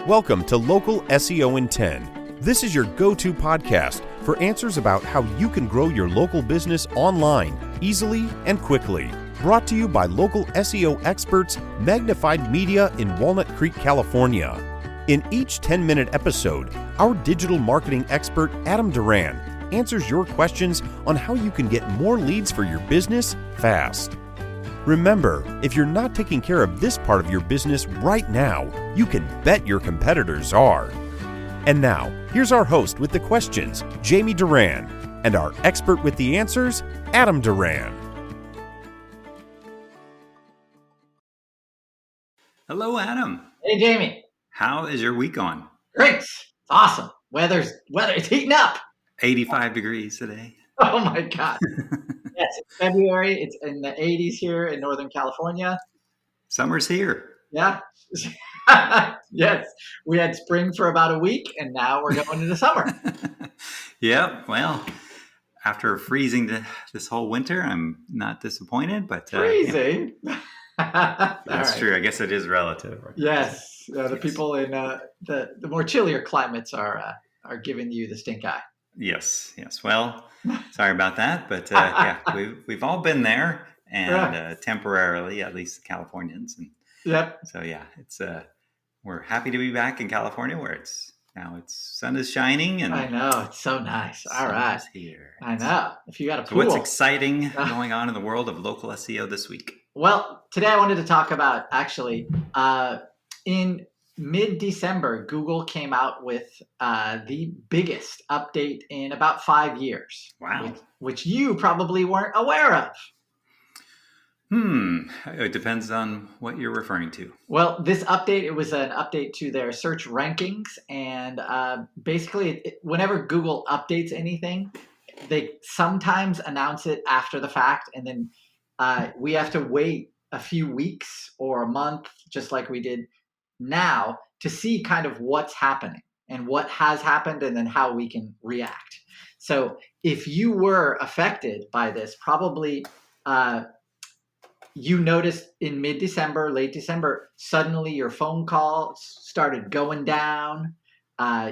Welcome to Local SEO in 10. This is your go-to podcast for answers about how you can grow your local business online easily and quickly. Brought to you by local SEO experts Magnified Media in Walnut Creek, California. In each 10-minute episode, our digital marketing expert Adam Duran answers your questions on how you can get more leads for your business fast. Remember, if you're not taking care of this part of your business right now, you can bet your competitors are. And now, here's our host with the questions, Jamie Duran, and our expert with the answers, Adam Duran. Hello, Adam. Hey, Jamie. How is your week going? Great. It's awesome. Weather, it's heating up. 85 degrees today. Oh my God. Yes, it's February. It's in the 80s here in Northern California. Summer's here. Yeah. Yes. We had spring for about a week and now we're going into summer. Yeah. Well, after freezing this whole winter, I'm not disappointed, but freezing. Yeah. That's right. true. I guess it is relative. Right? Yes. The people in the more chillier climates are giving you the stink eye. Yes. Well, sorry about that, but yeah, we've all been there, and temporarily, at least the Californians. And yep. so yeah, it's we're happy to be back in California, where it's sun is shining, and I know it's so nice. All right, here. I know. If you got a pool, so what's exciting going on in the world of local SEO this week? Well, today I wanted to talk about actually in mid-December, Google came out with the biggest update in about 5 years. Wow. Which you probably weren't aware of. It depends on what you're referring to. Well, this update, it was an update to their search rankings. And basically, whenever Google updates anything, they sometimes announce it after the fact. And then we have to wait a few weeks or a month, just like we did now, to see kind of what's happening and what has happened and then how we can react. So if you were affected by this, probably you noticed in mid-December, late December, suddenly your phone calls started going down.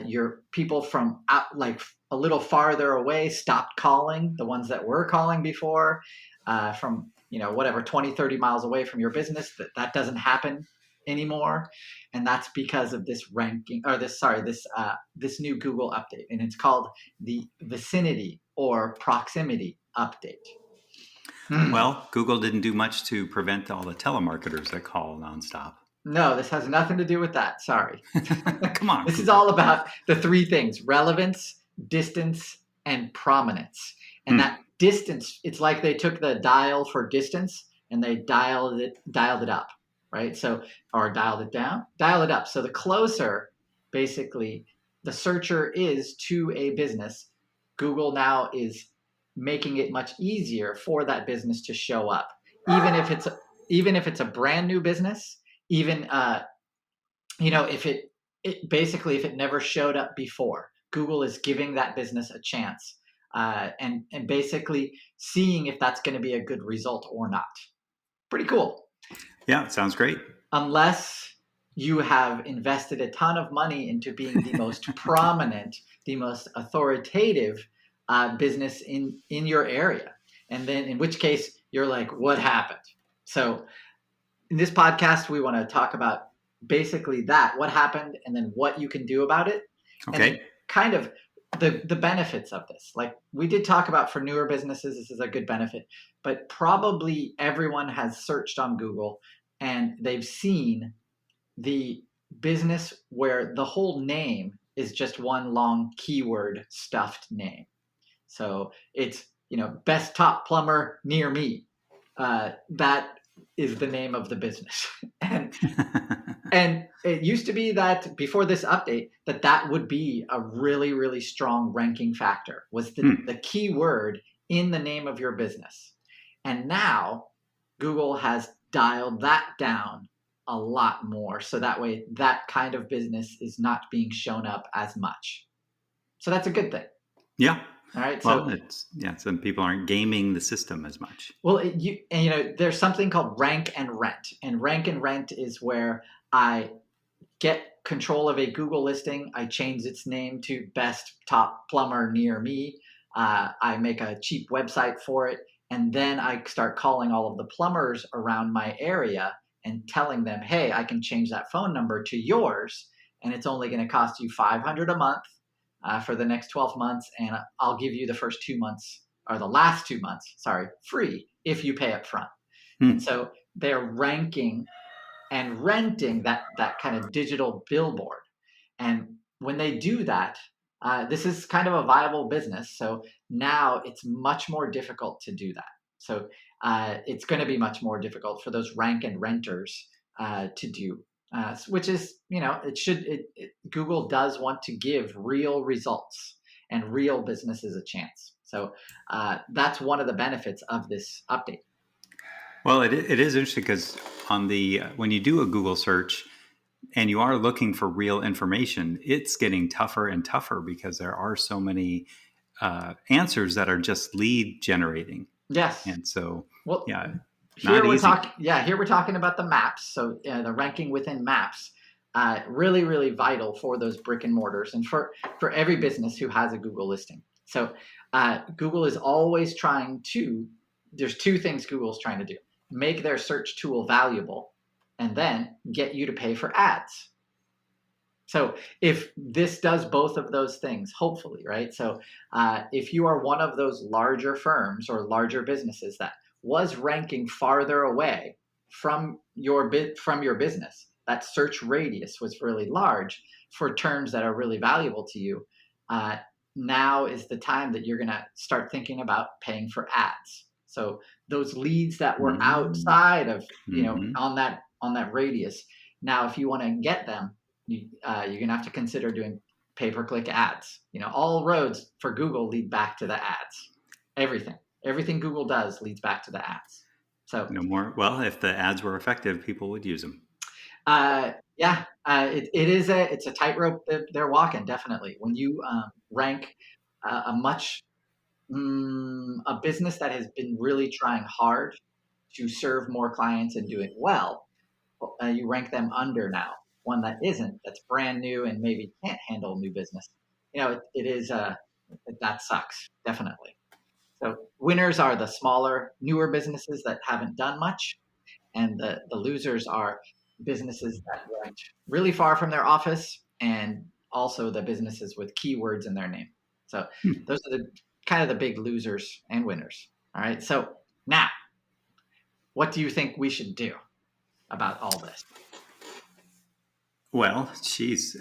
Your people from out, like a little farther away stopped calling, the ones that were calling before, from 20, 30 miles away from your business. That doesn't happen anymore, and that's because of this ranking, or this new Google update, and it's called the Vicinity or Proximity update. Well, Google didn't do much to prevent all the telemarketers that call nonstop. No, this has nothing to do with that. Sorry. Come on. This is all about the three things: relevance, distance, and prominence. And that distance, it's like they took the dial for distance and they dialed it up. Right? So, or dialed it down, dial it up. So the closer, basically, the searcher is to a business, Google now is making it much easier for that business to show up. Even if it's a brand new business, even if it never showed up before, Google is giving that business a chance and basically seeing if that's going to be a good result or not. Pretty cool. Yeah, it sounds great. Unless you have invested a ton of money into being the most prominent, the most authoritative business in your area. And then in which case you're like, what happened? So in this podcast, we want to talk about basically that, what happened, and then what you can do about it. Okay. And kind of the benefits of this. Like we did talk about for newer businesses, this is a good benefit, but probably everyone has searched on Google and they've seen the business where the whole name is just one long keyword stuffed name. So it's, best top plumber near me. That is the name of the business. And it used to be that before this update, that would be a really, really strong ranking factor, was the keyword in the name of your business. And now Google has dialed that down a lot more. So that way, that kind of business is not being shown up as much. So that's a good thing. Yeah. All right. Well, some people aren't gaming the system as much. Well, there's something called rank and rent, and rank and rent is where I get control of a Google listing. I change its name to best top plumber near me. I make a cheap website for it. And then I start calling all of the plumbers around my area and telling them, hey, I can change that phone number to yours. And it's only going to cost you $500 a month for the next 12 months. And I'll give you the first 2 months, or the last 2 months, free if you pay up front. And so they're ranking and renting that kind of digital billboard. And when they do that, this is kind of a viable business. So now it's much more difficult to do that. So it's going to be much more difficult for those rank and renters to do, which is, Google does want to give real results and real businesses a chance. So that's one of the benefits of this update. Well, it is interesting because when you do a Google search and you are looking for real information, it's getting tougher and tougher because there are so many answers that are just lead generating. Yes. And so, here we're talking about the maps. So the ranking within maps, really, really vital for those brick and mortars and for every business who has a Google listing. So Google is always there's two things Google's trying to do: make their search tool valuable, and then get you to pay for ads. So if this does both of those things, hopefully, right? So if you are one of those larger firms or larger businesses that was ranking farther away from your business, that search radius was really large for terms that are really valuable to you, now is the time that you're going to start thinking about paying for ads. So those leads that were outside of, on that radius, now if you want to get them, you're going to have to consider doing pay-per-click ads. All roads for Google lead back to the ads. Everything Google does leads back to the ads. So no more. Well, if the ads were effective, people would use them. It's a tightrope that they're walking. Definitely, when you rank a business that has been really trying hard to serve more clients and doing well, you rank them under now. One that isn't, that's brand new and maybe can't handle new business. That sucks, definitely. So winners are the smaller, newer businesses that haven't done much. And the losers are businesses that ranked really far from their office, and also the businesses with keywords in their name. So those are the big losers and winners. All right. So now, what do you think we should do about all this? Well, geez.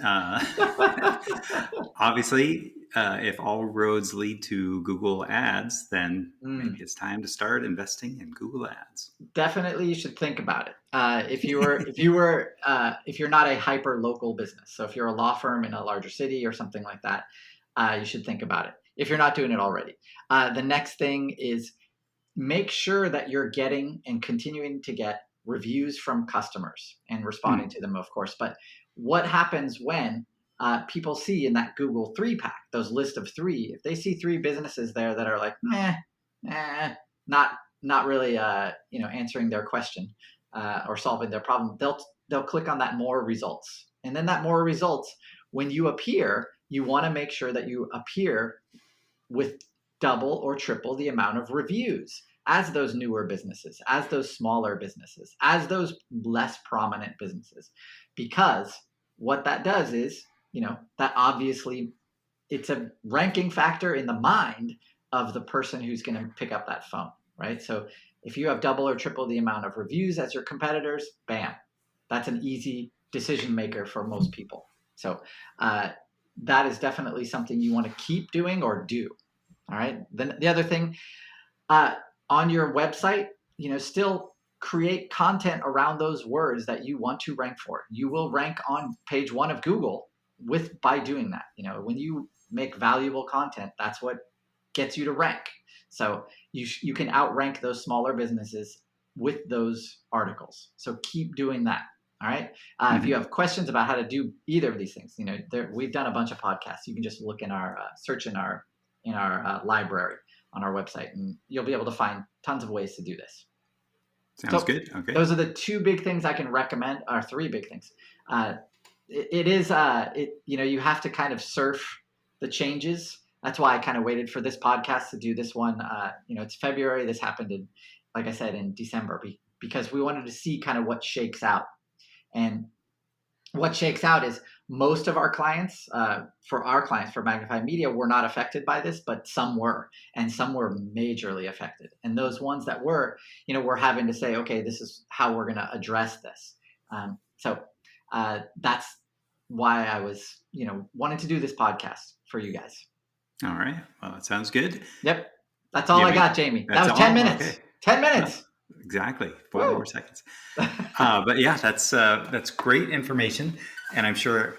Obviously, if all roads lead to Google Ads, then maybe it's time to start investing in Google Ads. Definitely, you should think about it. If you're not a hyper local business, so if you're a law firm in a larger city or something like that, you should think about it. If you're not doing it already, the next thing is make sure that you're getting and continuing to get reviews from customers and responding to them, of course. But what happens when people see in that Google 3-pack, those list of 3, if they see 3 businesses there that are like, not really, answering their question or solving their problem, they'll click on that more results. And then that more results, when you appear, you want to make sure that you appear with double or triple the amount of reviews as those newer businesses, as those smaller businesses, as those less prominent businesses. Because what that does is, that obviously it's a ranking factor in the mind of the person who's going to pick up that phone, right? So if you have double or triple the amount of reviews as your competitors, bam, that's an easy decision maker for most people. So that is definitely something you want to keep doing or do. All right. Then the other thing, on your website, still create content around those words that you want to rank for. You will rank on page 1 of Google by doing that. When you make valuable content, that's what gets you to rank. So you can outrank those smaller businesses with those articles. So keep doing that. All right. If you have questions about how to do either of these things, we've done a bunch of podcasts. You can just look in our search in our library on our website, and you'll be able to find tons of ways to do this. Sounds good. Okay. Those are the 2 big things I can recommend, or 3 big things. it is, you have to kind of surf the changes. That's why I kind of waited for this podcast to do this one. It's February. This happened like I said, in December, because we wanted to see kind of what shakes out. And what shakes out is most of our clients, for Magnified Media, were not affected by this, but some were, and some were majorly affected. And those ones that were, we're having to say, okay, this is how we're going to address this. So that's why I was, wanting to do this podcast for you guys. All right. Well, that sounds good. Yep. That's all I got, Jamie. That was 10 minutes. Okay. 10 minutes. Exactly. 4 more seconds. But yeah, that's great information. And I'm sure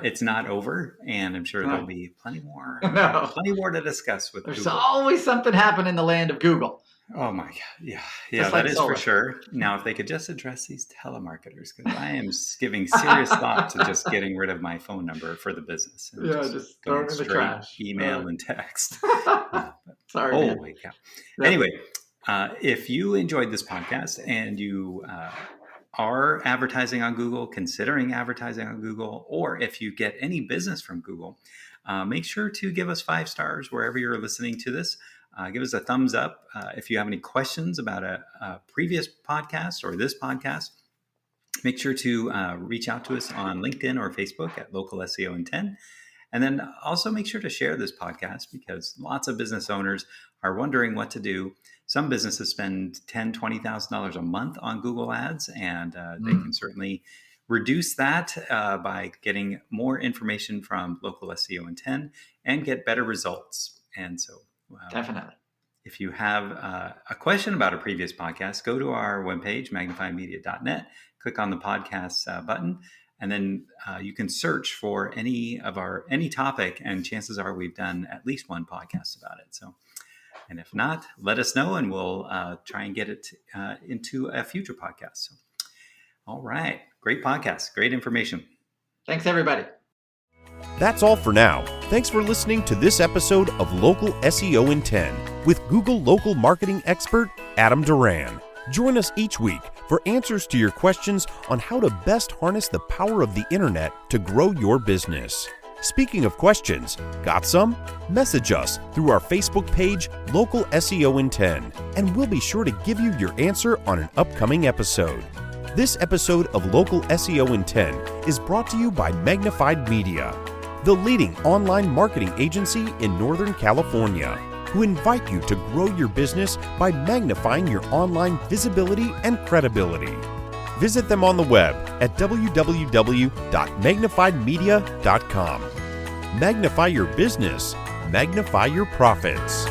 it's not over. And I'm sure there'll be plenty more to discuss with There's Google. Always something happen in the land of Google. Oh my God. Yeah, that is for sure. Now, if they could just address these telemarketers, because I am giving serious thought to just getting rid of my phone number for the business. And just throw it in the trash. Email and text. Sorry. Holy cow. Yep. Anyway, if you enjoyed this podcast and you are advertising on Google, considering advertising on Google, or if you get any business from Google, make sure to give us 5 stars wherever you're listening to this. Give us a thumbs up. If you have any questions about a previous podcast or this podcast, make sure to reach out to us on LinkedIn or Facebook at Local SEO in 10. And then also make sure to share this podcast, because lots of business owners are wondering what to do. Some businesses spend $10,000, $20,000 a month on Google Ads, and they can certainly reduce that by getting more information from Local SEO in 10 and get better results. And so definitely, if you have a question about a previous podcast, go to our webpage, magnifiedmedia.net, click on the podcast button, and then you can search for any topic, and chances are we've done at least one podcast about it. So, and if not, let us know, and we'll try and get it into a future podcast. So, all right. Great podcast. Great information. Thanks, everybody. That's all for now. Thanks for listening to this episode of Local SEO in 10 with Google local marketing expert Adam Duran. Join us each week for answers to your questions on how to best harness the power of the internet to grow your business. Speaking of questions, got some? Message us through our Facebook page, Local SEO in 10, and we'll be sure to give you your answer on an upcoming episode. This episode of Local SEO in 10 is brought to you by Magnified Media, the leading online marketing agency in Northern California, who invite you to grow your business by magnifying your online visibility and credibility. Visit them on the web at www.magnifiedmedia.com. Magnify your business, magnify your profits.